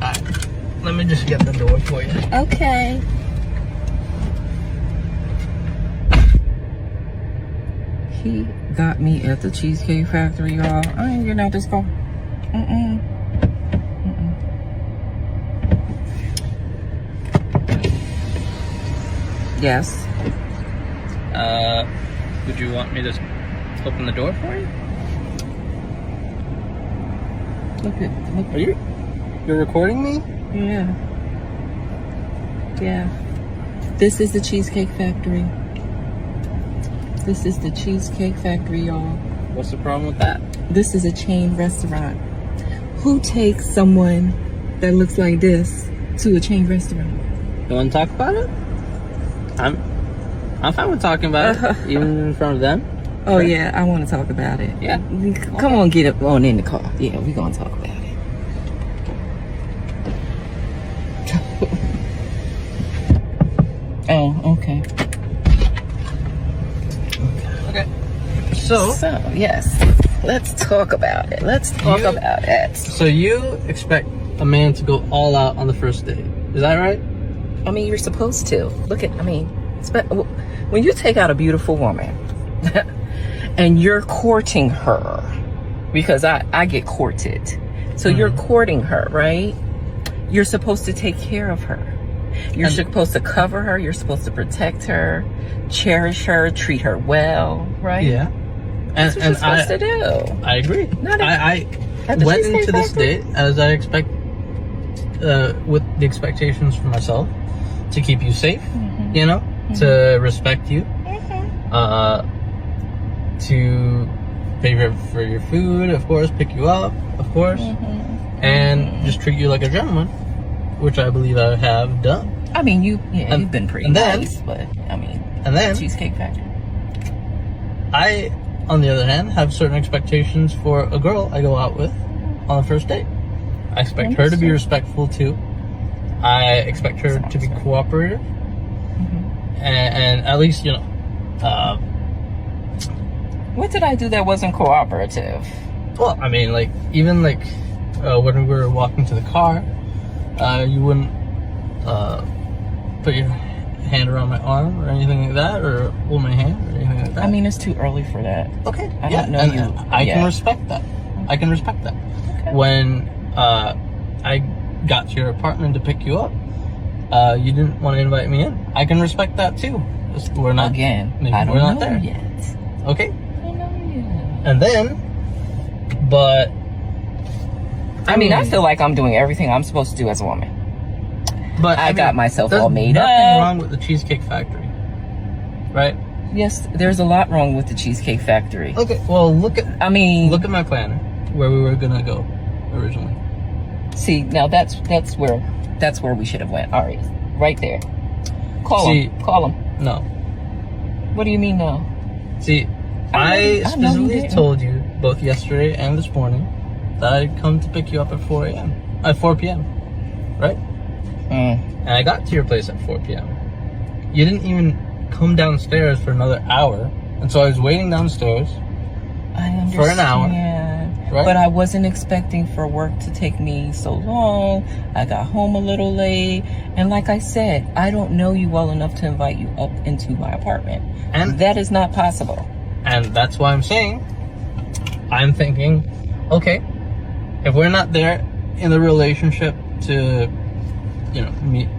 Alright. Let me just get the door for you. Okay. He got me at the Cheesecake Factory, y'all. I ain't getting out this car. Yes. Would you want me to open the door for you? Look. Are you're recording me? Yeah. This is the Cheesecake Factory. This is the Cheesecake Factory, y'all. What's the problem with that? This is a chain restaurant. Who takes someone that looks like this to a chain restaurant? You want to talk about it? I'm fine with talking about it, even in front of them. Oh yeah, I want to talk about it. Yeah. Come on, get up on in the car. Yeah, we're gonna talk about it. Oh, okay. Okay. So yes, let's talk about it. About it. So you expect a man to go all out on the first date? Is that right? I mean, you're supposed to. When you take out a beautiful woman and you're courting her, because I get courted. So you're courting her, right? You're supposed to take care of her. You're supposed to cover her. You're supposed to protect her, cherish her, treat her well, right? Yeah. That's what you're supposed to do. I agree. I At the went Cheesecake into this Factory? date as I expect, with the expectations for myself, to keep you safe, you know, to respect you, to pay for your food, of course, pick you up, of course, and just treat you like a gentleman, which I believe I have done. I mean, you've been pretty nice, but I mean, and then Cheesecake Factory. I, on the other hand, have certain expectations for a girl I go out with on the first date. I expect her to be respectful too. I expect her to be cooperative, and at least, you know. What did I do that wasn't cooperative? Well, I mean, like, even like when we were walking to the car, you wouldn't put your hand around my arm or anything like that, or hold my hand or anything like that. I mean, it's too early for that. Okay. I don't know you. I can respect that. I can respect that. Okay. When I got to your apartment to pick you up, you didn't want to invite me in. I can respect that too. We're not Again. I don't we're not know there yet. Okay. I don't know yet. And then, but I mean, I feel like I'm doing everything I'm supposed to do as a woman. But I got myself all made There's nothing up. wrong with the Cheesecake Factory, right? Yes, there's a lot wrong with the Cheesecake Factory. Okay. Well, look at my planner where we were gonna go originally. See, now that's where we should have went. All right there. Call him. No. What do you mean no? See, I specifically told you both yesterday and this morning that I'd come to pick you up at 4 p.m. Right? And I got to your place at 4 p.m. You didn't even come downstairs for another hour, and so I was waiting downstairs for an hour. Right? But I wasn't expecting for work to take me so long. I got home a little late. And like I said, I don't know you well enough to invite you up into my apartment. And that is not possible. And that's why I'm thinking, okay, if we're not there in the relationship to, you know, meet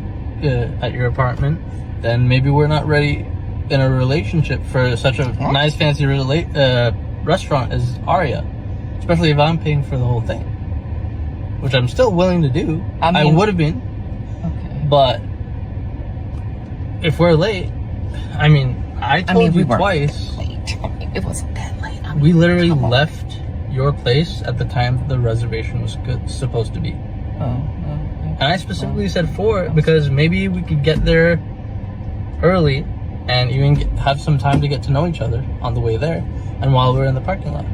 at your apartment, then maybe we're not ready in a relationship for such a nice, fancy restaurant as Aria. Especially if I'm paying for the whole thing, which I'm still willing to do. I would have been. Okay. But if we're late, I mean, I told you twice. It wasn't that late. We literally left your place at the time the reservation was supposed to be. And I specifically said 4 because maybe we could get there early and even have some time to get to know each other on the way there and while we're in the parking lot.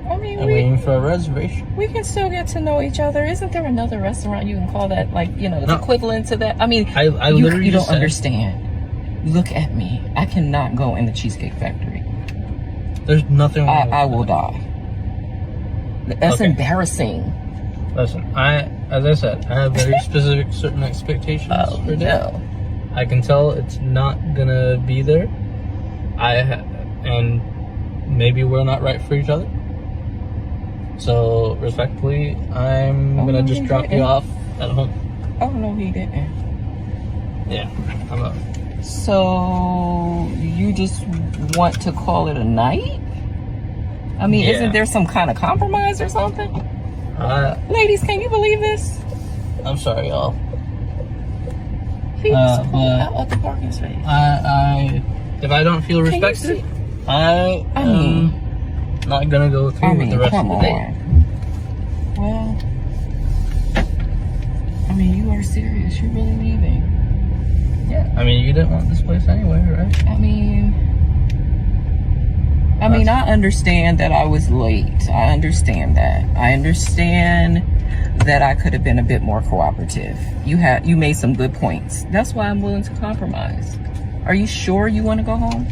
I mean, waiting for a reservation. We can still get to know each other. Isn't there another restaurant you can call that, like, you know, equivalent to that? I mean, I literally you don't understand. Look at me. I cannot go in the Cheesecake Factory. There's nothing wrong with I will die. That's embarrassing. Listen, as I said, I have very specific certain expectations for Dick. No. I can tell it's not gonna be there. And maybe we're not right for each other. So respectfully, I'm gonna just drop you off at home. Oh no, he didn't. Yeah, I'm up. So you just want to call it a night? I mean, Yeah. isn't there some kind of compromise or something? Ladies, can you believe this? I'm sorry, y'all. He just pulled but- out of the parking space. If I don't feel Can you respected, see? I am not gonna go through with the rest of the day. Well, I mean, you are serious. You're really leaving. Yeah, I mean, you didn't want this place anyway, right? I mean, I understand that I was late. I understand that. I understand that I could have been a bit more cooperative. You made some good points. That's why I'm willing to compromise. Are you sure you want to go home?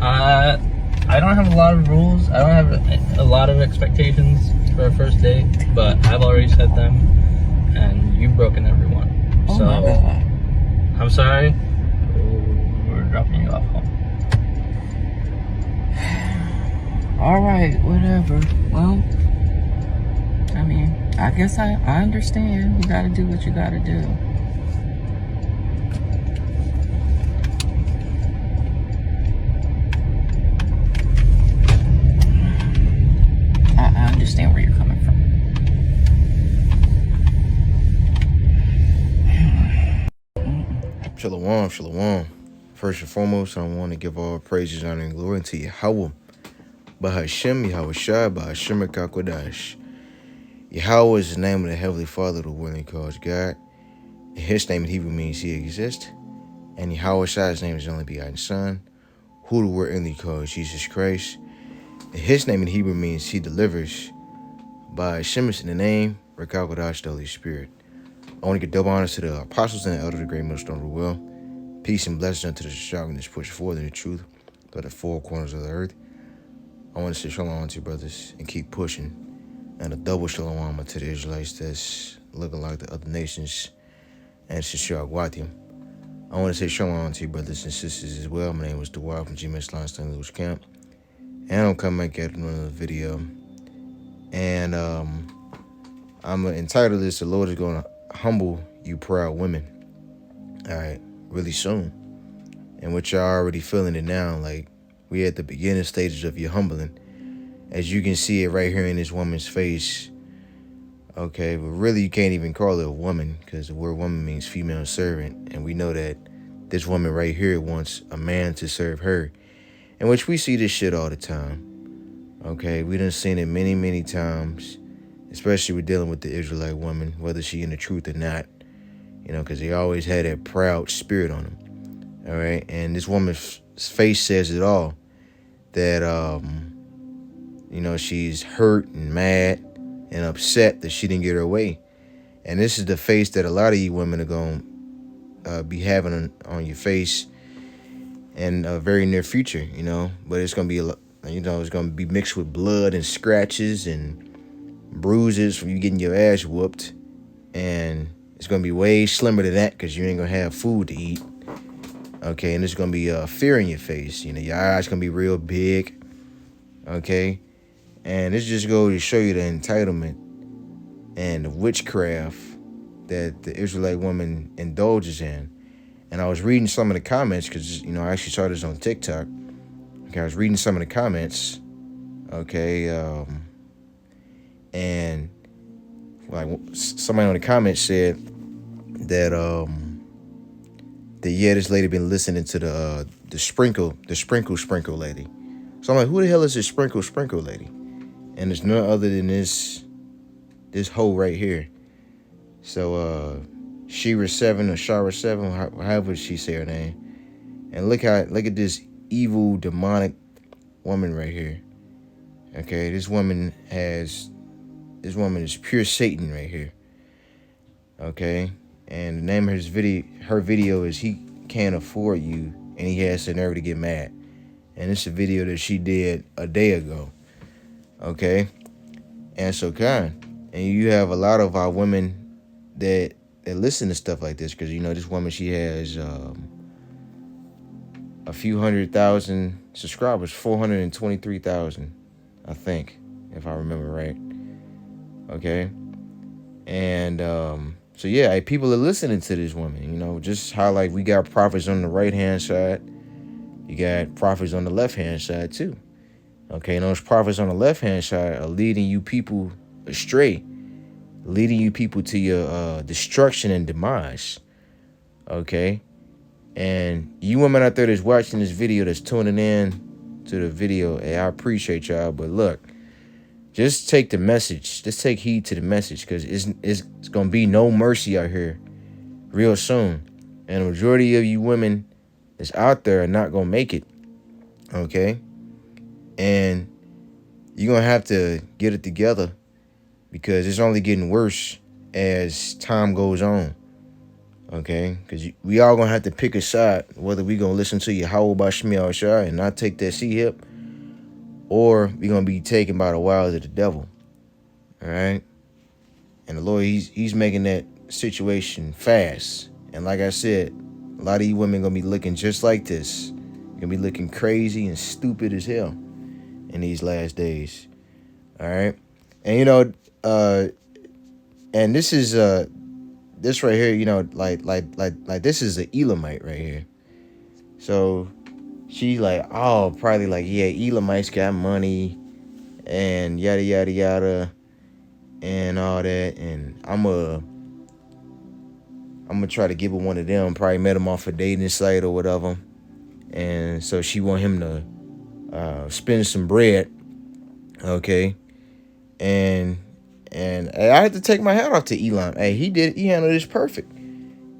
I don't have a lot of rules. I don't have a lot of expectations for a first date, but I've already set them, and you've broken every one. Oh So my God. I'm sorry. We're dropping you off home. All right, whatever. Well, I mean, I guess I understand. You gotta do what you gotta do. I understand where you're coming from. Shalom, shalom. First and foremost, I want to give all praises, honor, and glory to Yahweh. Bahashem, Yahweh Shai, Bahashem HaKakodash. Yahweh is the name of the Heavenly Father, the one he calls God. And his name in Hebrew means he exists. And Yahweh Shai's name is the only begotten Son, who the word English calls Jesus Christ. And his name in Hebrew means he delivers. Bahashem is in the name, Rekakodash, the Holy Spirit. I want to give double honors to the apostles and the elders of the great millstone of the well. Peace and blessings unto the strong and push forward in the truth to the four corners of the earth. I want to say shalom to you brothers and keep pushing. And a double shalom to the Israelites that's looking like the other nations and Shishar Gwatium. I want to say shalom to you brothers and sisters as well. My name is Dewar from GMS Line St. Louis Camp. And I'm coming back at another video. And I'm entitled this, The Lord is going to humble you proud women. Alright, really soon. And what y'all already feeling it now, like we at the beginning stages of your humbling. As you can see it right here in this woman's face. Okay, but really you can't even call it a woman, because the word woman means female servant. And we know that this woman right here wants a man to serve her. In which we see this shit all the time. Okay, we done seen it many, many times. Especially with dealing with the Israelite woman, whether she in the truth or not. You know, because they always had that proud spirit on them. All right. And this woman's face says it all. That, you know, she's hurt and mad and upset that she didn't get her way. And this is the face that a lot of you women are going to be having on your face in a very near future, you know. But it's going to be, you know, it's going to be mixed with blood and scratches and bruises from you getting your ass whooped. And it's going to be way slimmer than that because you ain't going to have food to eat. Okay, and there's going to be fear in your face. You know, your eyes going to be real big. Okay, and this just goes to show you the entitlement and the witchcraft that the Israelite woman indulges in. And I was reading some of the comments because, you know, I actually saw this on TikTok. Okay, I was reading some of the comments. Okay, and like somebody on the comments said that yeah, this lady been listening to the sprinkle lady. So I'm like, who the hell is this sprinkle lady? And it's none other than this hoe right here. So Shira 7 or Shara 7, however she say her name. And look at this evil demonic woman right here. Okay, this woman is pure Satan right here. Okay, and the name of her video is He Can't Afford You, and He Has the Nerve to Get Mad. And it's a video that she did a day ago. Okay, and so And you have a lot of our women that listen to stuff like this because, you know, this woman, she has a few 100,000 subscribers, 423,000, I think, if I remember right. Okay. And so yeah, people are listening to this woman, you know, just how like we got prophets on the right hand side, you got prophets on the left hand side too. Okay, and those prophets on the left hand side are leading you people astray, leading you people to your destruction and demise. Okay, and you women out there that's watching this video, that's tuning in to the video, hey, I appreciate y'all, but look, just take the message. Just take heed to the message, because it's gonna be no mercy out here real soon. And the majority of you women that's out there are not gonna make it. Okay? And you're gonna have to get it together, because it's only getting worse as time goes on. Okay? Because we all gonna have to pick a side, whether we gonna listen to Yahweh Bashmi Al-Shai and not take that C-hip, or we're going to be taken by the wiles of the devil. All right? And the Lord, he's making that situation fast. And like I said, a lot of you women going to be looking just like this. You're going to be looking crazy and stupid as hell in these last days. All right? And, you know, and this is, this right here, you know, like this is an Elamite right here. So she's like, oh, probably like, yeah, Elamites got money and yada, yada, yada and all that. And I'm gonna try to give her one of them. Probably met him off a dating site or whatever. And so she want him to spend some bread. Okay. And I had to take my hat off to Elam. Hey, he handled this perfect.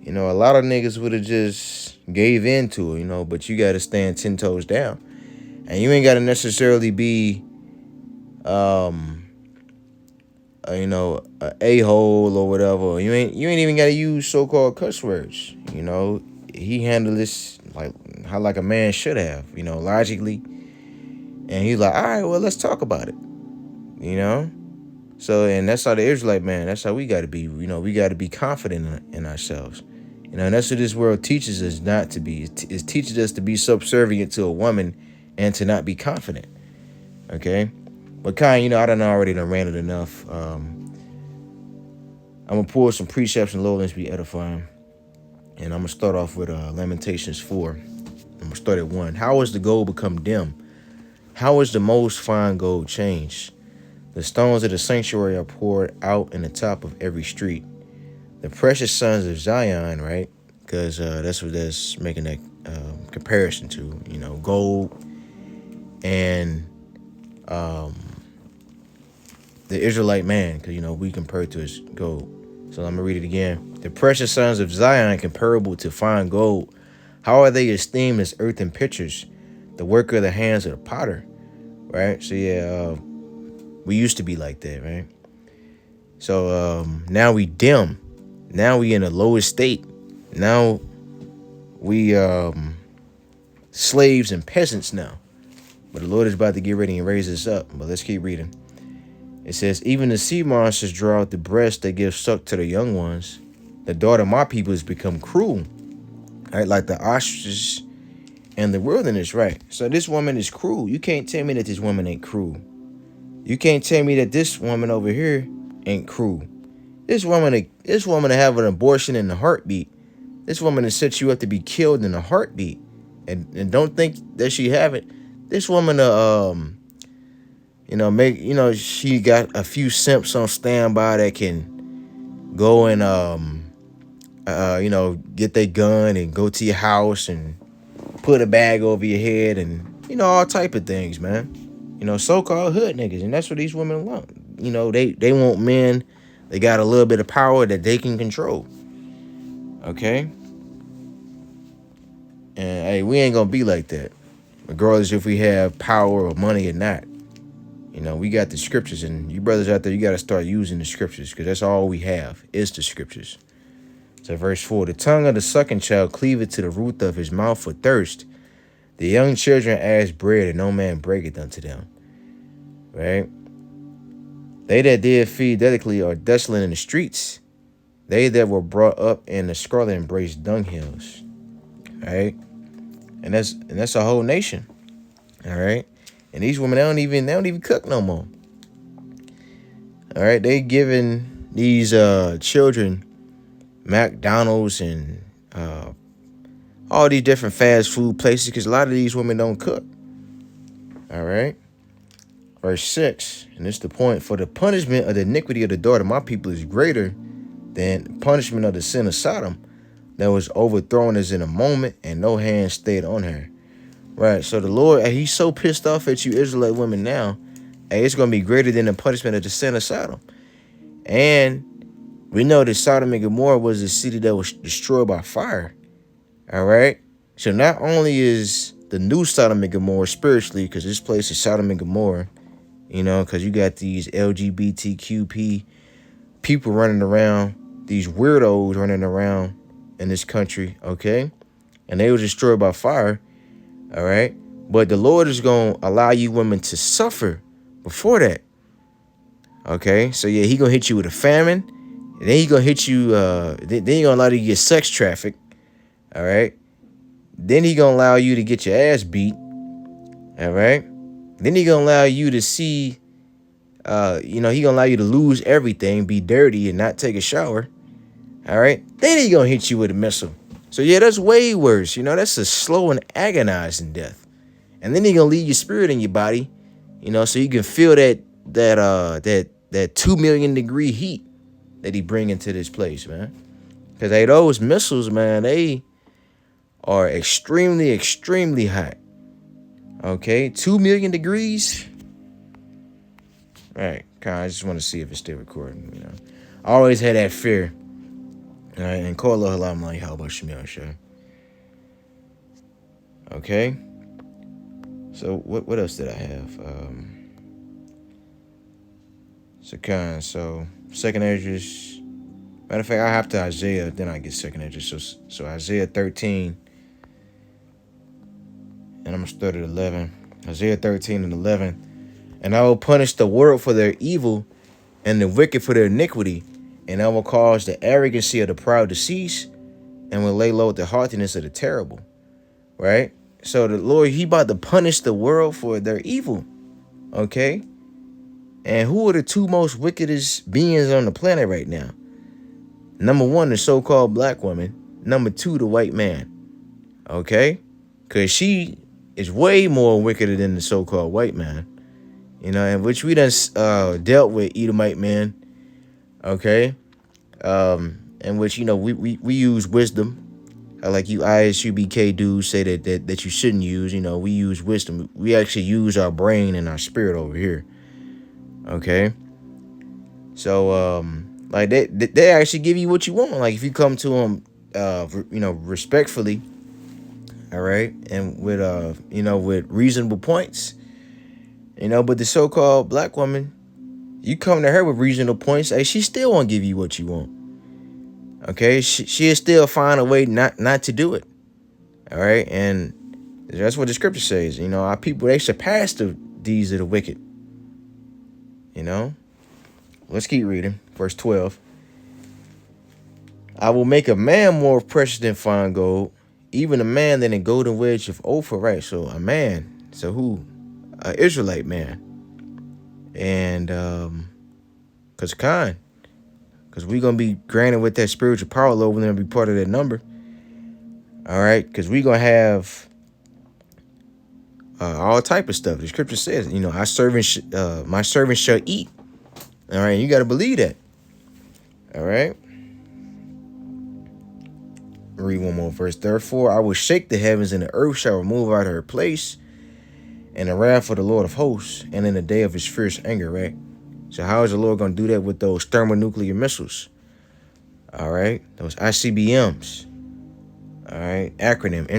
You know, a lot of niggas would have just gave in to it, you know, but you got to stand 10 toes down. And you ain't got to necessarily be, you know, a a-hole or whatever. You ain't even got to use so-called cuss words. You know, he handled this like a man should have, you know, logically. And he's like, all right, well, let's talk about it, you know. So, and that's how the Israelite, man, that's how we got to be. You know, we got to be confident in ourselves. You know, and that's what this world teaches us not to be. It teaches us to be subservient to a woman and to not be confident. Okay? But kind, you know, I done already ranted enough. I'm going to pull some precepts and lowlands be edifying. And I'm going to start off with Lamentations 4. I'm going to start at 1. How has the gold become dim? How is the most fine gold changed? The stones of the sanctuary are poured out in the top of every street. The precious sons of Zion, right? Because that's what that's making that comparison to, you know, gold and the Israelite man, because, you know, we compare it to his gold. So I'm going to read it again. The precious sons of Zion, comparable to fine gold. How are they esteemed as earthen pitchers, the work of the hands of the potter, right? So, yeah, we used to be like that, right? So now we dim. Now we in a lower state. Now we slaves and peasants now. But the Lord is about to get ready and raise us up. But let's keep reading. It says, even the sea monsters draw out the breast that gives suck to the young ones. The daughter of my people has become cruel. Right, like the ostriches and the wilderness, right? So this woman is cruel. You can't tell me that this woman ain't cruel. You can't tell me that this woman over here ain't cruel. This woman to have an abortion in a heartbeat. This woman to set you up to be killed in a heartbeat. And don't think that she haven't. This woman you know, she got a few simps on standby that can go and you know, get their gun and go to your house and put a bag over your head and, you know, all type of things, man. You know, so-called hood niggas, and that's what these women want. You know, they want men. They got a little bit of power that they can control. Okay? And, hey, we ain't gonna be like that. Regardless if we have power or money or not. You know, we got the scriptures, and you brothers out there, you got to start using the scriptures, because that's all we have is the scriptures. So verse 4, the tongue of the sucking child cleaveth to the roof of his mouth for thirst. The young children ask bread, and no man breaketh unto them. Right? They that did feed delicately are desolate in the streets. They that were brought up in the scarlet embrace dunghills. All right. And that's a whole nation. All right. And these women, they don't even cook no more. All right. They giving these children McDonald's and all these different fast food places because a lot of these women don't cook. All right. Verse 6, and this is the point. For the punishment of the iniquity of the daughter of my people is greater than punishment of the sin of Sodom that was overthrown as in a moment, and no hand stayed on her. Right. So the Lord, he's so pissed off at you Israelite women now, hey, it's going to be greater than the punishment of the sin of Sodom. And we know that Sodom and Gomorrah was a city that was destroyed by fire. All right. So not only is the new Sodom and Gomorrah spiritually, because this place is Sodom and Gomorrah, you know, because you got these LGBTQP people running around, these weirdos running around in this country, okay? And they were destroyed by fire, all right? But the Lord is going to allow you women to suffer before that, okay? So, yeah, he going to hit you with a famine. And then he going to hit you, then he going to allow you to get sex trafficked, all right? Then he going to allow you to get your ass beat, all right? Then he gonna allow you to see, he gonna allow you to lose everything, be dirty, and not take a shower. All right. Then he gonna hit you with a missile. So yeah, that's way worse. You know, that's a slow and agonizing death. And then he gonna leave your spirit in your body, you know, so you can feel that 2 million degree heat that he bring into this place, man. Because those missiles, man, they are extremely, extremely hot. Okay, 2 million degrees. All right, I just want to see if it's still recording. You know, I always had that fear. All right, and call Allah Halam like how about Shemil Shah. Okay. So what else did I have? So second Esdras. Matter of fact, I have to Isaiah, then I get second Esdras. So Isaiah 13. And I'm going to start at 11. Isaiah 13 and 11. And I will punish the world for their evil and the wicked for their iniquity. And I will cause the arrogancy of the proud to cease and will lay low the haughtiness of the terrible. Right? So the Lord, he about to punish the world for their evil. Okay? And who are the two most wickedest beings on the planet right now? Number one, the so-called black woman. Number two, the white man. Okay? Because she is way more wickeder than the so-called white man, you know, in which we done dealt with Edomite men, okay, in which, you know, we use wisdom, like you ISUBK dudes say that you shouldn't use, you know, we use wisdom. We actually use our brain and our spirit over here, okay. So like they actually give you what you want, like if you come to them, you know, respectfully. All right. And with, with reasonable points, you know, but the so-called black woman, you come to her with reasonable points. Hey, she still won't give you what you want. Okay. She'll still find a way not to do it. All right. And that's what the scripture says. You know, our people, they surpass the deeds of the wicked. You know, let's keep reading. Verse 12. I will make a man more precious than fine gold, even a man than a golden wedge of Ophir, right? So a man. So who? An Israelite man. And because we're going to be granted with that spiritual power over them and be part of that number. All right? Because we're going to have all type of stuff. The scripture says, you know, my servant shall eat. All right? You got to believe that. All right? Read one more verse. Therefore, I will shake the heavens, and the earth shall remove out of her place, and the wrath of the Lord of hosts, and in the day of his fierce anger, right? So how is the Lord going to do that with those thermonuclear missiles? All right. Those ICBMs. All right. Acronym,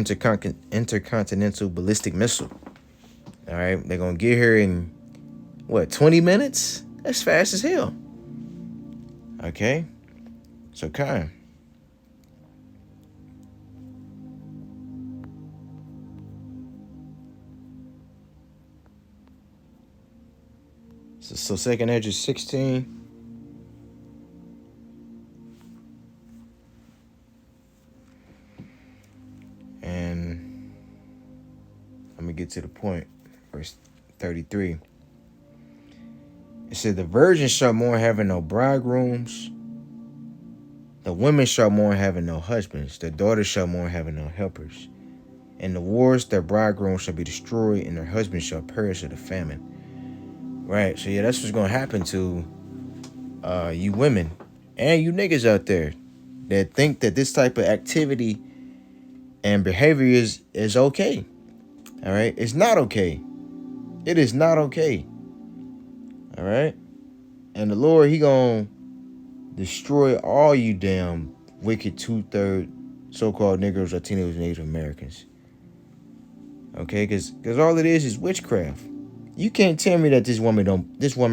Intercontinental Ballistic Missile. All right. They're going to get here in, 20 minutes? That's fast as hell. Okay. So, kind. So Second Ezra 16. And I'm gonna get to the point. Verse 33. It said, the virgins shall mourn having no bridegrooms. The women shall mourn having no husbands. The daughters shall mourn having no helpers. In the wars, their bridegrooms shall be destroyed, and their husbands shall perish of the famine. Right, so yeah, that's what's gonna happen to you women and you niggas out there that think that this type of activity and behavior is okay. All right, it's not okay. It is not okay. All right, and the Lord, he gonna destroy all you damn wicked 2/3 so-called Negroes, Latinos, Native Americans. Okay, because all it is witchcraft. You can't tell me that this woman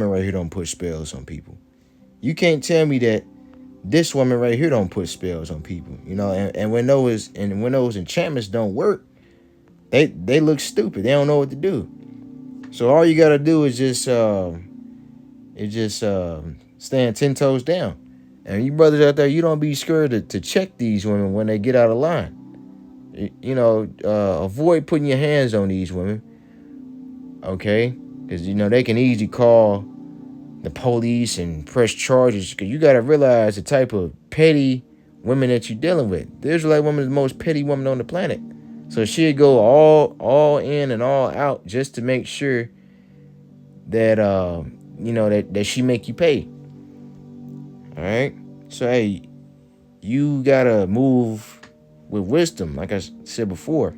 right here don't put spells on people. You can't tell me that this woman right here don't put spells on people. You know, and when those enchantments don't work, they look stupid. They don't know what to do. So all you gotta do is just stand 10 toes down. And you brothers out there, you don't be scared to check these women when they get out of line. You know, avoid putting your hands on these women. Okay? Because, you know, they can easily call the police and press charges. Because you got to realize the type of petty women that you're dealing with. The Israelite woman is the most petty woman on the planet. So she'd go all in and all out just to make sure that, you know, that she make you pay. All right. So, hey, you got to move with wisdom, like I said before.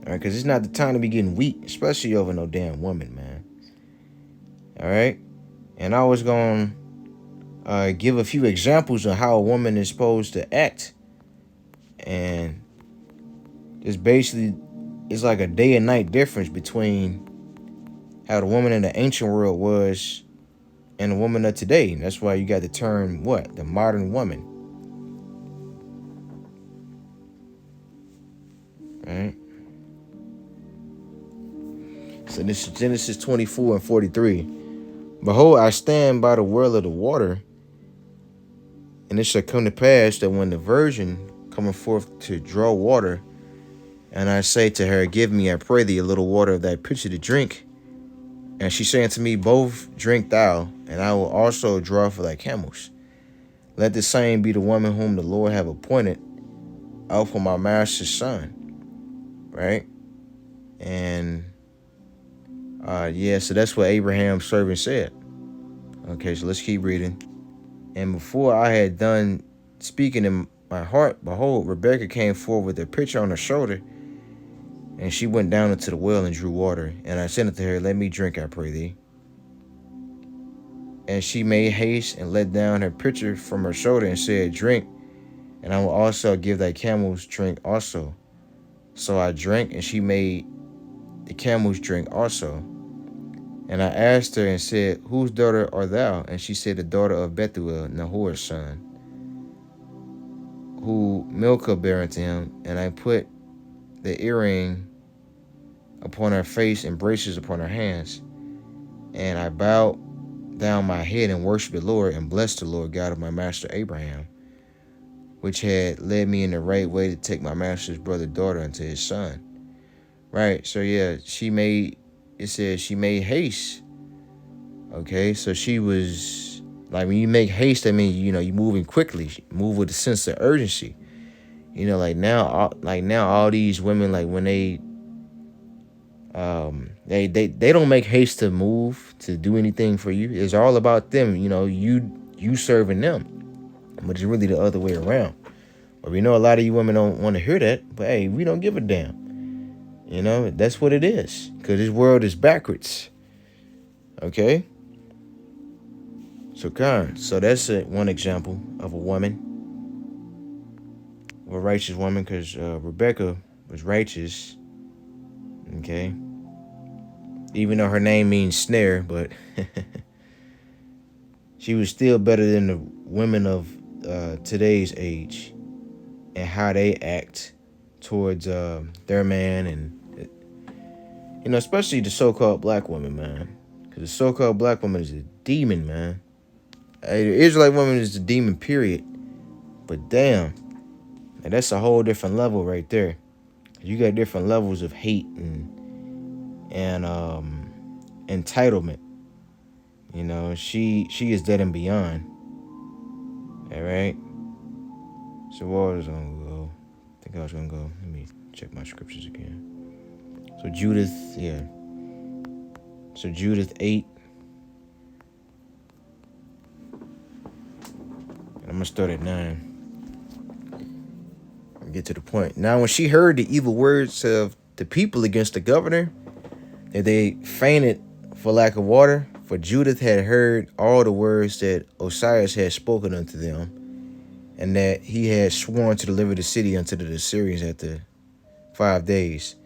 All right. Because it's not the time to be getting weak, especially over no damn woman, man. All right. And I was going to give a few examples of how a woman is supposed to act. And it's basically, it's like a day and night difference between how the woman in the ancient world was and the woman of today. And that's why you got the term, what? The modern woman. Right? So this is Genesis 24:43. Behold, I stand by the well of the water, and it shall come to pass that when the virgin cometh forth to draw water, and I say to her, give me, I pray thee, a little water of thy pitcher to drink. And she said unto me, both drink thou, and I will also draw for thy camels. Let the same be the woman whom the Lord have appointed out for my master's son. Right? And so that's what Abraham's servant said. Okay, so let's keep reading. And before I had done speaking in my heart, behold, Rebekah came forward with a pitcher on her shoulder, and she went down into the well and drew water. And I said unto her, let me drink, I pray thee. And she made haste and let down her pitcher from her shoulder and said, drink, and I will also give thy camels drink also. So I drank, and she made the camels drink also. And I asked her and said, whose daughter art thou? And she said, the daughter of Bethuel, Nahor's son, who Milcah bare unto him. And I put the earring upon her face and braces upon her hands. And I bowed down my head and worshiped the Lord and blessed the Lord God of my master Abraham, which had led me in the right way to take my master's brother daughter unto his son. Right, so yeah, she made haste. Okay, so she was, like, when you make haste, I mean, you know, you moving quickly, move with a sense of urgency. You know, like now all these women, like when they don't make haste to move, to do anything for you. It's all about them, you know, you serving them. But it's really the other way around. But we know a lot of you women don't want to hear that, but hey, we don't give a damn. You know, that's what it is. Because this world is backwards. Okay? So that's one example of a woman. Of a righteous woman, because Rebecca was righteous. Okay? Even though her name means snare, but she was still better than the women of today's age and how they act towards their man, and you know, especially the so-called black women, man, Because the so-called black woman is a demon, man. Hey, the Israelite woman is a demon, period. But damn, man, that's a whole different level right there. You got different levels of hate and entitlement. You know, she is dead and beyond. All right. So where was I gonna go? I think I was gonna go. Let me check my scriptures again. So Judith, yeah. So Judith 8. And I'm gonna start at 9. And get to the point. Now, when she heard the evil words of the people against the governor, that they fainted for lack of water, for Judith had heard all the words that Osias had spoken unto them, and that he had sworn to deliver the city unto the Assyrians after 5 days.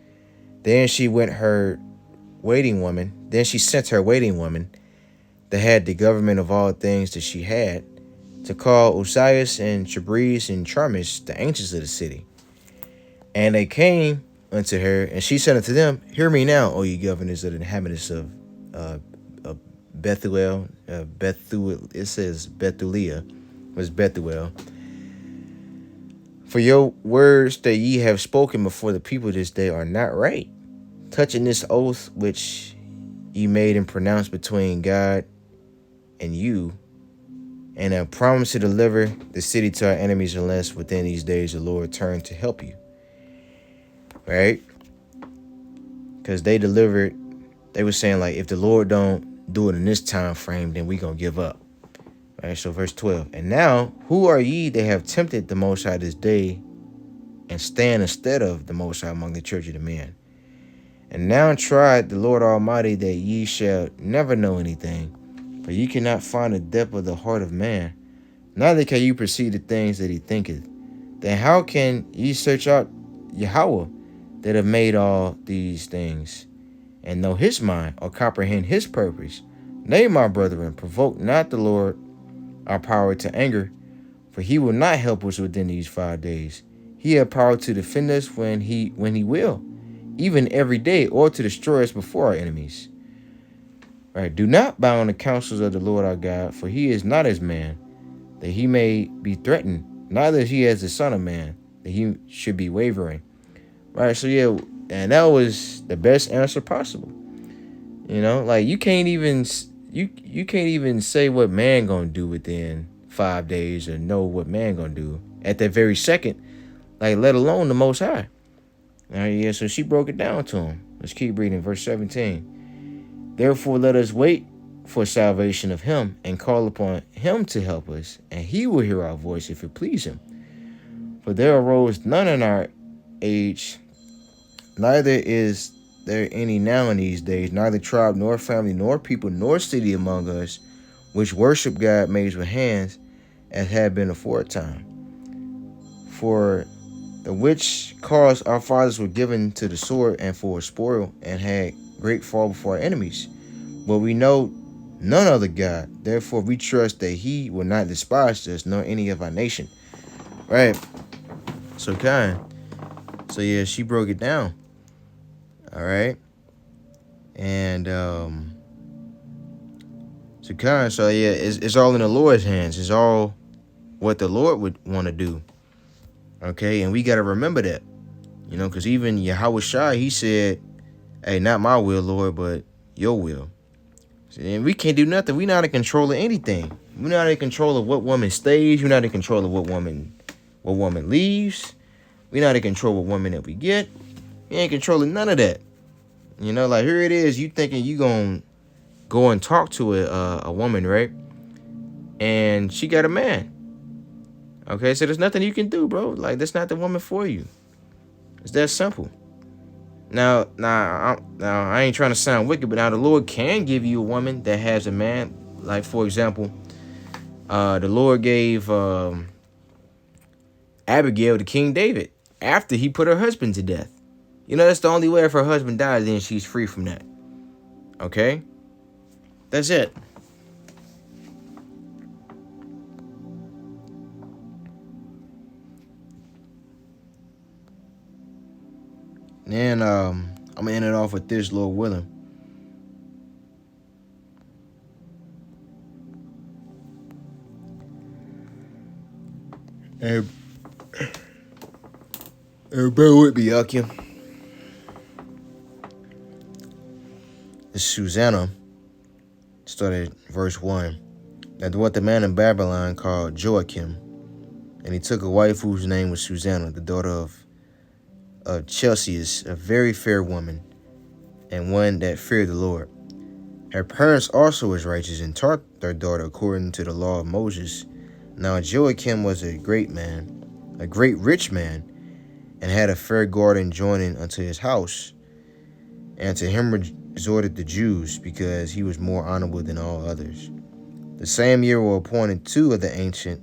Then she sent her waiting woman, that had the government of all things that she had, to call Osias and Shabris and Charmish, the ancients of the city. And they came unto her, and she said unto them, Hear me now, O ye governors of the inhabitants of Bethuel. It says Bethulia, was Bethuel. For your words that ye have spoken before the people this day are not right, touching this oath which ye made and pronounced between God and you, and have promised to deliver the city to our enemies unless within these days the Lord turn to help you. Right? Because they were saying, like, if the Lord don't do it in this time frame, then we gonna give up. Right? So verse 12. And now, who are ye that have tempted the Most High this day, and stand instead of the Most High among the church of the men? And now try the Lord Almighty that ye shall never know anything, for ye cannot find the depth of the heart of man, neither can you perceive the things that he thinketh. Then how can ye search out Yahweh that have made all these things, and know his mind, or comprehend his purpose? Nay, my brethren, provoke not the Lord our power to anger, for he will not help us within these 5 days. He hath power to defend us when he will, even every day, or to destroy us before our enemies. Right? Do not bow on the counsels of the Lord our God, for he is not as man, that he may be threatened, neither is he as the son of man, that he should be wavering. Right? So yeah, and that was the best answer possible. You know, like you can't even say what man gonna do within 5 days, or know what man gonna do at that very second, like let alone the Most High. All right, yeah, so she broke it down to him. Let's keep reading verse 17. Therefore let us wait for salvation of him, and call upon him to help us, and he will hear our voice if it please him. For there arose none in our age, neither is there any now in these days, neither tribe, nor family, nor people, nor city among us, which worship God made with hands, as had been aforetime. For the which cause our fathers were given to the sword, and for a spoil, and had great fall before our enemies. But we know none other God, therefore we trust that he will not despise us, nor any of our nation. Right? So yeah, she broke it down. All right. And so yeah, it's all in the Lord's hands. It's all what the Lord would want to do. Okay, and we got to remember that, you know, because even Yahweh Shai, he said, hey, not my will, Lord, but your will. And we can't do nothing. We're not in control of anything. We're not in control of what woman stays. We're not in control of what woman leaves. We're not in control of what woman that we get. We ain't controlling none of that. You know, like here it is, you thinking you gonna go and talk to a woman, right? And she got a man. Okay, so there's nothing you can do, bro. Like, that's not the woman for you. It's that simple. Now, I ain't trying to sound wicked, but now the Lord can give you a woman that has a man. Like, for example, the Lord gave Abigail to King David after he put her husband to death. You know, that's the only way. If her husband dies, then she's free from that. Okay? That's it. And I'm going to end it off with this, Lord willing. And bear with me, Yakim. This Susanna started verse 1. Now there was a man in Babylon called Joachim, and he took a wife whose name was Susanna, the daughter of Chelcias, a very fair woman, and one that feared the Lord. Her parents also was righteous and taught their daughter according to the law of Moses. Now Joachim was a great rich man, and had a fair garden joining unto his house. And to him resorted the Jews, because he was more honorable than all others. The same year were appointed two of the ancient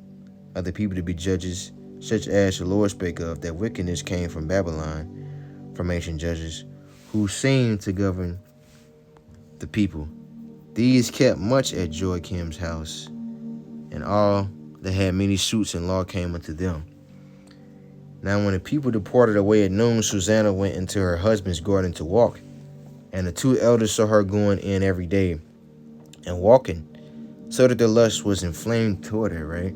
of the people to be judges, such as the Lord spake of, that wickedness came from Babylon, from ancient judges, who seemed to govern the people. These kept much at Joachim's house, and all that had many suits in law came unto them. Now when the people departed away at noon, Susanna went into her husband's garden to walk, and the two elders saw her going in every day and walking, so that their lust was inflamed toward her, right?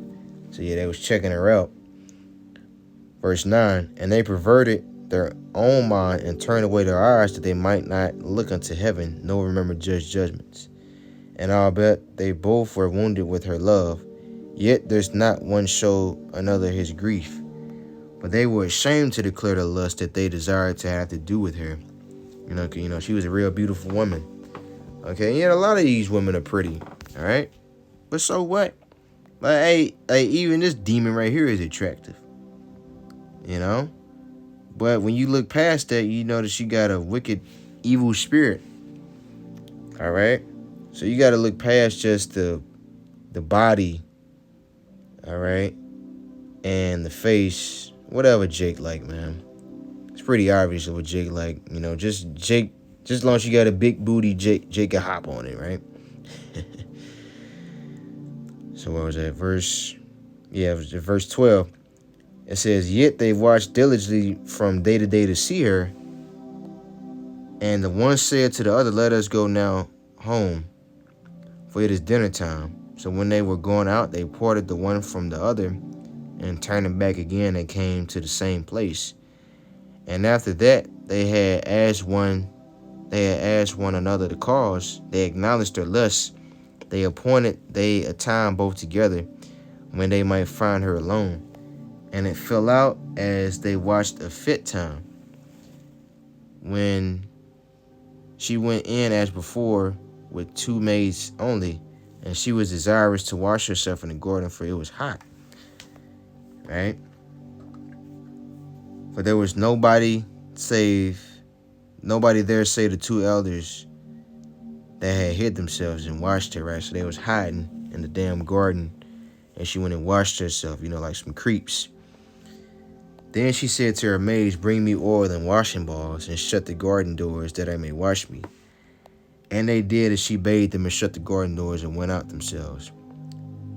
So yeah, they was checking her out. Verse 9, and they perverted their own mind and turned away their eyes, that they might not look unto heaven, nor remember judgments. And albeit they both were wounded with her love, yet there's not one show another his grief. But they were ashamed to declare the lust that they desired to have to do with her. You know, she was a real beautiful woman. Okay, yeah, a lot of these women are pretty, all right? But so what? Like, hey, even this demon right here is attractive, you know? But when you look past that, you know that she got a wicked, evil spirit, all right? So you got to look past just the body, all right, and the face. Whatever Jake like, man. It's pretty obvious what Jake like. You know, just as long as you got a big booty, Jake can hop on it, right? So what was that? Verse 12. It says, yet they watched diligently from day to day to see her. And the one said to the other, let us go now home, for it is dinner time. So when they were going out, they parted the one from the other, and turning back again, they came to the same place. And after that, they had asked one another the cause. They acknowledged their lust. They appointed a time both together, when they might find her alone. And it fell out as they watched a fit time, when she went in as before with two maids only, and she was desirous to wash herself in the garden, for it was hot. Right? For there was nobody there save the two elders that had hid themselves and washed her, right? So they was hiding in the damn garden, and she went and washed herself, like some creeps. Then she said to her maids, bring me oil and washing balls, and shut the garden doors, that I may wash me. And they did as she bade them, and shut the garden doors, and went out themselves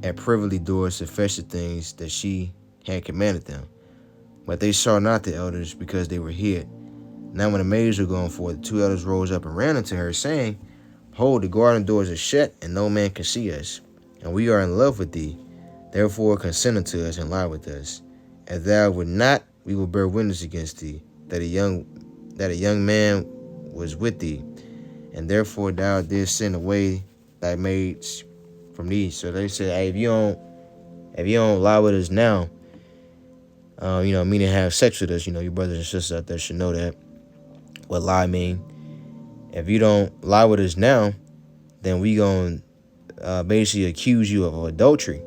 at privily doors to fetch the things that she had commanded them. But they saw not the elders, because they were hid. Now when the maids were gone forth, the two elders rose up and ran unto her, saying, behold, the garden doors are shut, and no man can see us, and we are in love with thee. Therefore consent unto us, and lie with us. If thou would not, we will bear witness against thee, that a young man was with thee, and therefore thou didst send away thy maids from thee. So they said, hey, if you don't lie with us now, meaning have sex with us, your brothers and sisters out there should know that, what lie mean. If you don't lie with us now, then we gonna basically accuse you of adultery,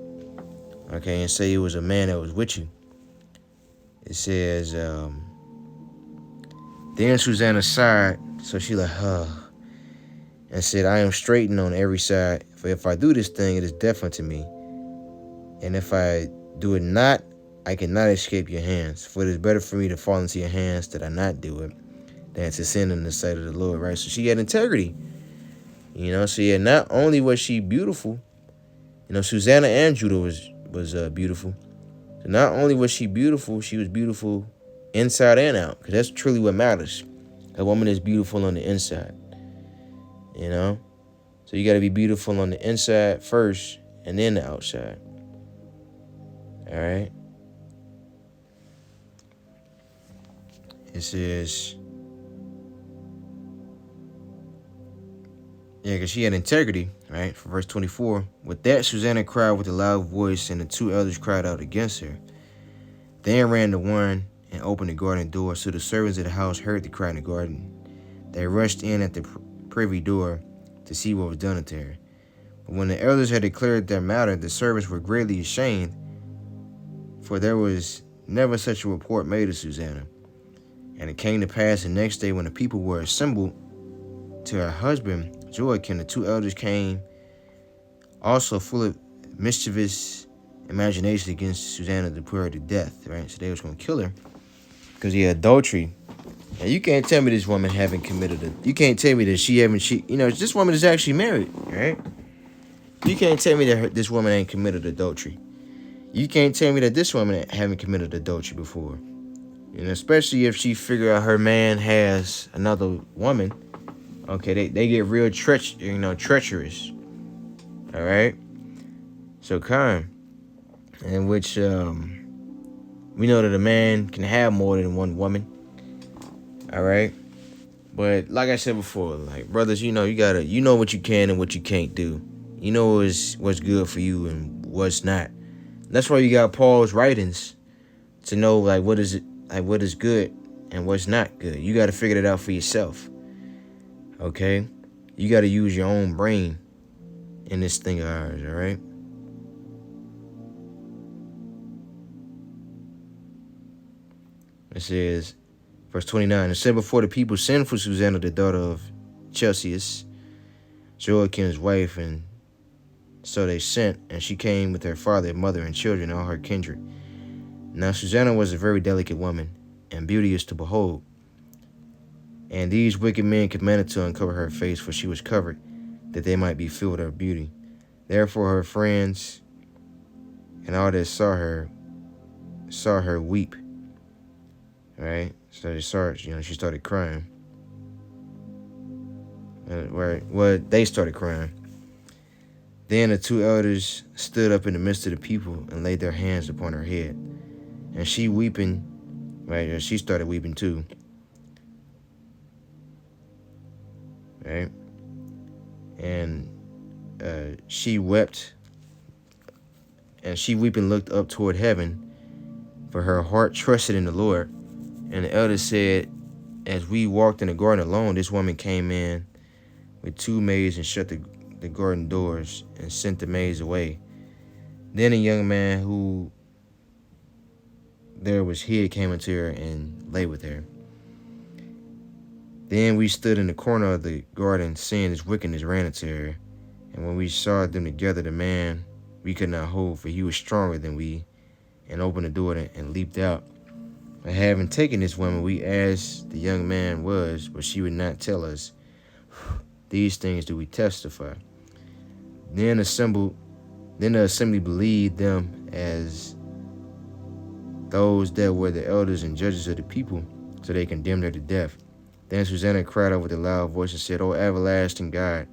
okay, and say it was a man that was with you. It says, then Susanna sighed, so she and said, I am straitened on every side, for if I do this thing, it is death unto me. And if I do it not, I cannot escape your hands. For it is better for me to fall into your hands that I not do it, than to sin in the sight of the Lord, right? So she had integrity. So yeah, not only was she beautiful, Susanna and Judah was beautiful. So not only was she beautiful inside and out, because that's truly what matters. A woman is beautiful on the inside, So you got to be beautiful on the inside first, and then the outside. All right. It says, yeah, because she had integrity, right? For verse 24. With that, Susanna cried with a loud voice, and the two elders cried out against her. Then ran the one and opened the garden door, so the servants of the house heard the cry in the garden. They rushed in at the privy door to see what was done unto her. But when the elders had declared their matter, the servants were greatly ashamed, for there was never such a report made of Susanna. And it came to pass the next day, when the people were assembled to her husband Joachim, the two elders came also full of mischievous imagination against Susanna to put her to death, right? So they was going to kill her because he had adultery. And you can't tell me this woman haven't committed it. You can't tell me that she haven't, this woman is actually married, right? You can't tell me that this woman ain't committed adultery. You can't tell me that this woman haven't committed adultery before. And especially if she figure out her man has another woman, okay, they get real treacherous. All right? So come, in which we know that a man can have more than one woman. All right? But like I said before, like, brothers, you know what you can and what you can't do. You know what's good for you and what's not. That's why you got Paul's writings to know what is good and what's not good. You got to figure it out for yourself. Okay? You got to use your own brain in this thing of ours, all right? It says, verse 29, it said before the people, send for Susanna, the daughter of Chelcias, Joachim's wife, and so they sent, and she came with her father, mother, and children, and all her kindred. Now Susanna was a very delicate woman, and beauteous to behold. And these wicked men commanded to uncover her face, for she was covered, that they might be filled with her beauty. Therefore her friends and all that saw her weep. Right? So they saw her, she started crying. They started crying. Then the two elders stood up in the midst of the people and laid their hands upon her head. And she weeping, right? She started weeping too. Right? And she wept, and she weeping looked up toward heaven, for her heart trusted in the Lord. And the elders said, as we walked in the garden alone, this woman came in with two maids and shut the garden doors and sent the maids away. Then a young man who there was hid came into her and lay with her. Then we stood in the corner of the garden, seeing this wickedness ran into her. And when we saw them together, the man we could not hold, for he was stronger than we, and opened the door and leaped out. But having taken this woman, we asked the young man was, but she would not tell us. These things do we testify. Then the assembly believed them as those that were the elders and judges of the people, so they condemned her to death. Then Susanna cried out with a loud voice and said, O everlasting God,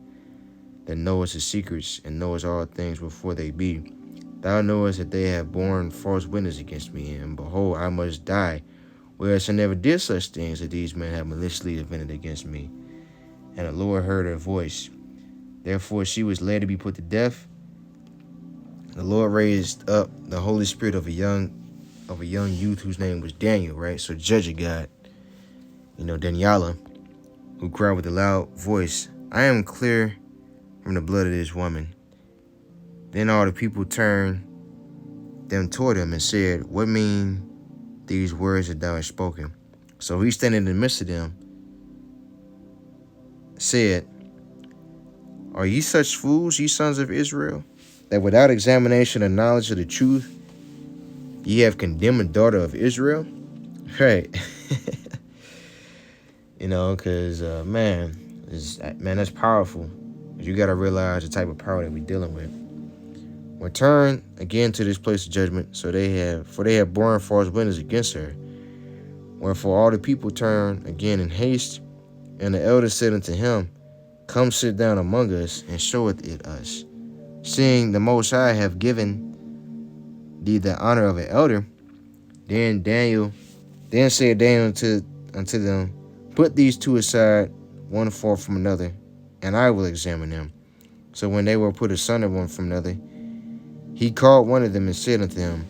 that knowest the secrets and knowest all things before they be, thou knowest that they have borne false witness against me, and behold, I must die, whereas I never did such things that these men have maliciously invented against me. And the Lord heard her voice. Therefore she was led to be put to death. The Lord raised up the Holy Spirit of a young youth whose name was Daniel, right? So judge of God, Daniela, who cried with a loud voice, I am clear from the blood of this woman. Then all the people turned them toward him and said, what mean these words that thou hast spoken? So he, standing in the midst of them, said, are ye such fools, ye sons of Israel, that without examination and knowledge of the truth, ye have condemned a daughter of Israel? Right. Because, that's powerful. You got to realize the type of power that we're dealing with. Return again to this place of judgment, for they have borne false witness against her. Wherefore all the people turned again in haste, and the elders said unto him, come sit down among us, and showeth it us. Seeing the Most High have given thee the honor of an elder. Then said Daniel unto them, put these two aside, one far from another, and I will examine them. So when they were put asunder one from another, he called one of them and said unto him,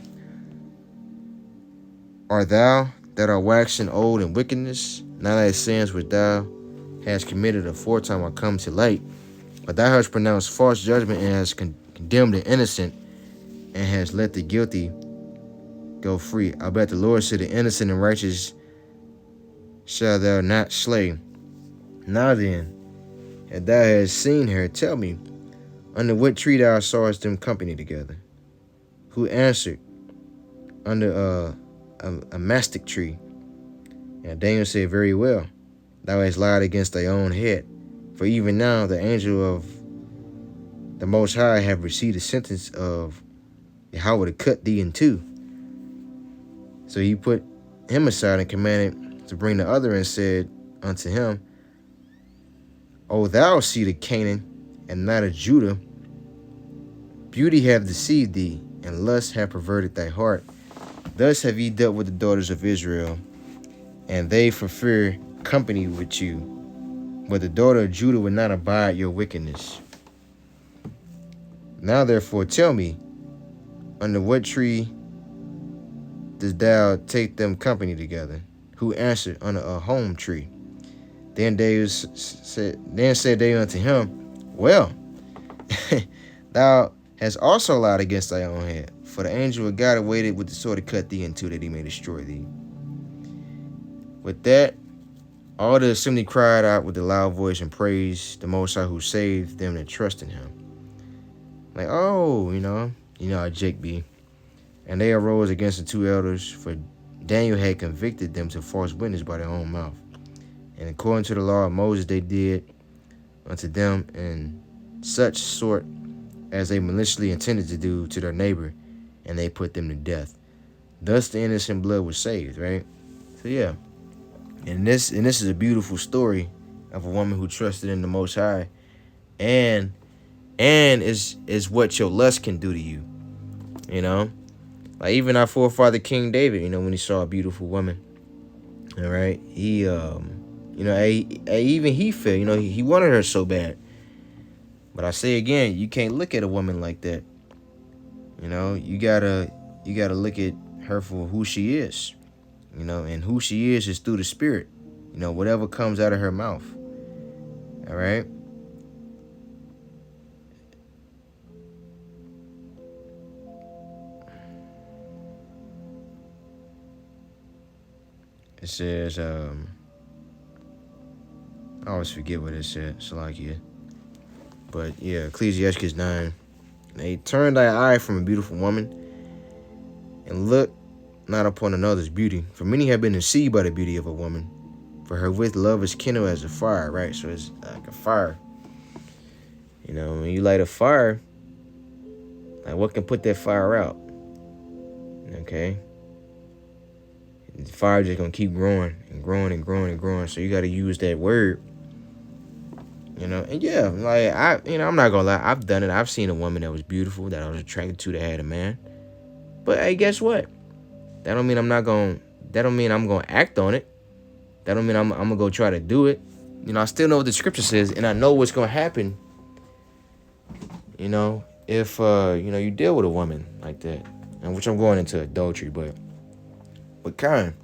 Art thou that art waxing old in wickedness? Now thy sins which thou hast committed aforetime are come to light, but thou hast pronounced false judgment and hast condemned the innocent, and hast let the guilty go free. I bet the Lord said, the innocent and righteous shall thou not slay. Now then, if thou hast seen her, tell me, under what tree thou sawest them company together? Who answered, under a mastic tree. And Daniel said, Very well, thou hast lied against thy own head. For even now the angel of the Most High have received a sentence of Yahweh to cut thee in two. So he put him aside and commanded to bring the other, and said unto him, O thou seed of Canaan, and not of Judah, beauty hath deceived thee, and lust hath perverted thy heart. Thus have ye dealt with the daughters of Israel, and they for fear company with you. But the daughter of Judah would not abide your wickedness. Now therefore tell me, under what tree dost thou take them company together? Who answered, under a home tree. Then said they unto him, Well, thou hast also lied against thy own head. For the angel of God awaited with the sword to cut thee in two, that he may destroy thee. With that, all the assembly cried out with a loud voice and praised the Most High, who saved them that trust in him. Like, oh, you know how Jake be. And they arose against the two elders, for Daniel had convicted them to false witness by their own mouth. And according to the law of Moses, they did unto them in such sort as they maliciously intended to do to their neighbor, and they put them to death. Thus the innocent blood was saved, right? So yeah. And this is a beautiful story of a woman who trusted in the Most High, and is what your lust can do to you. You know? Like even our forefather King David, when he saw a beautiful woman, all right, he even he felt, he wanted her so bad. But I say again, you can't look at a woman like that. You gotta look at her for who she is. And who she is through the Spirit. Whatever comes out of her mouth. All right. It says, I always forget what it said, Salakia. But yeah, Ecclesiastes 9. They turn thy eye from a beautiful woman, and look not upon another's beauty. For many have been deceived by the beauty of a woman. For her with love is kindled as a fire, right? So it's like a fire. When you light a fire, like what can put that fire out? Okay? The fire just gonna keep growing and growing and growing and growing. So you gotta use that word. And yeah, like I'm not gonna lie, I've done it. I've seen a woman that was beautiful, that I was attracted to, that had a man. But hey, guess what? That don't mean I'm gonna act on it. That don't mean I'm gonna go try to do it. I still know what the scripture says, and I know what's gonna happen. If you deal with a woman like that, and which I'm going into adultery, but kind.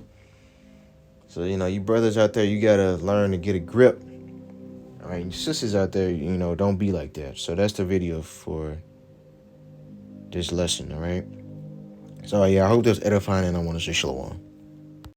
So you brothers out there, you gotta learn to get a grip. All right, your sisters out there, don't be like that. So that's the video for this lesson. All right. So yeah, I hope that's edifying, and I want to say shalom.